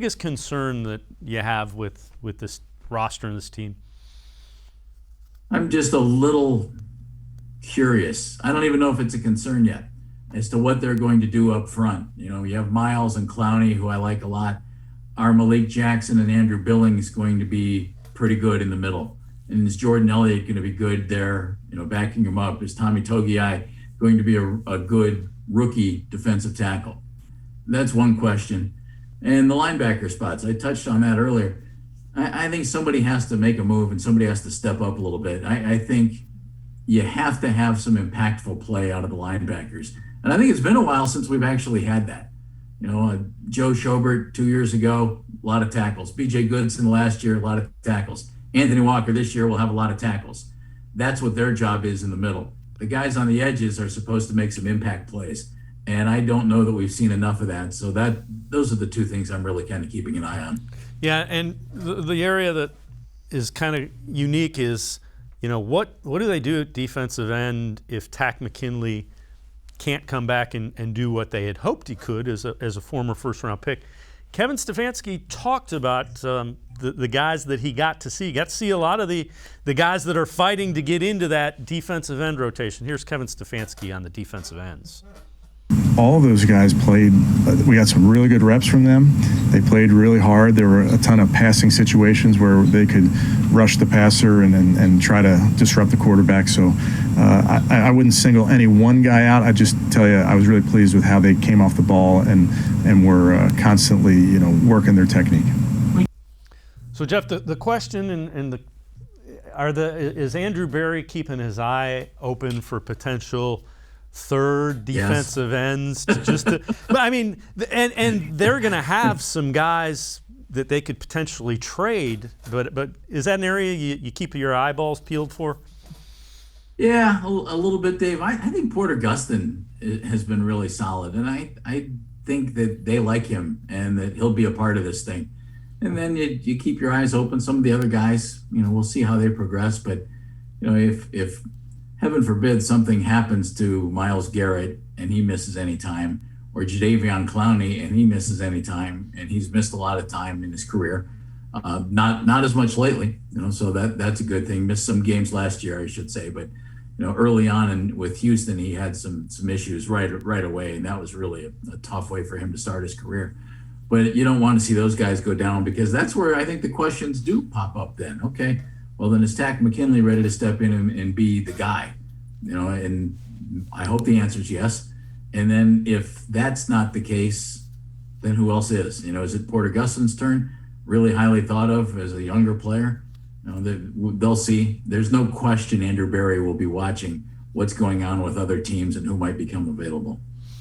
biggest concern that you have with this roster and this team? I'm just a little curious. I don't even know if it's a concern yet as to what they're going to do up front. You have Miles and Clowney, who I like a lot. Are Malik Jackson and Andrew Billings going to be pretty good in the middle? And is Jordan Elliott going to be good there, backing him up? Is Tommy Togiai going to be a good rookie defensive tackle? That's one question. And the linebacker spots, I touched on that earlier. I think somebody has to make a move and somebody has to step up a little bit. I think you have to have some impactful play out of the linebackers. And I think it's been a while since we've actually had that. Joe Schobert 2 years ago, a lot of tackles. B.J. Goodson last year, a lot of tackles. Anthony Walker this year will have a lot of tackles. That's what their job is in the middle. The guys on the edges are supposed to make some impact plays. And I don't know that we've seen enough of that. So those are the two things I'm really kind of keeping an eye on. Yeah, and the area that is kind of unique is, what do they do at defensive end if Tack McKinley can't come back and do what they had hoped he could as a former first-round pick? Kevin Stefanski talked about the guys that he got to see. He got to see a lot of the guys that are fighting to get into that defensive end rotation. Here's Kevin Stefanski on the defensive ends. All of those guys played. We got some really good reps from them. They played really hard. There were a ton of passing situations where they could rush the passer and try to disrupt the quarterback. So I wouldn't single any one guy out. I just tell you, I was really pleased with how they came off the ball and were constantly, working their technique. So Jeff, the question is Andrew Berry keeping his eye open for potential third defensive ends but I mean, and they're going to have some guys that they could potentially trade, but is that an area you keep your eyeballs peeled for? Yeah, a little bit, Dave. I think Porter Gustin has been really solid, and I think that they like him and that he'll be a part of this thing. And then you keep your eyes open. Some of the other guys, we'll see how they progress, but if heaven forbid something happens to Myles Garrett and he misses any time, or Jadeveon Clowney and he misses any time, and he's missed a lot of time in his career, not as much lately, so that's a good thing. Missed some games last year, I should say, but early on and with Houston, he had some issues right away, and that was really a tough way for him to start his career. But you don't want to see those guys go down, because that's where I think the questions do pop up then. Okay, well, then is Tack McKinley ready to step in and be the guy? And I hope the answer is yes. And then if that's not the case, then who else is? Is it Porter Gustin's turn? Really highly thought of as a younger player. They'll see. There's no question Andrew Berry will be watching what's going on with other teams and who might become available.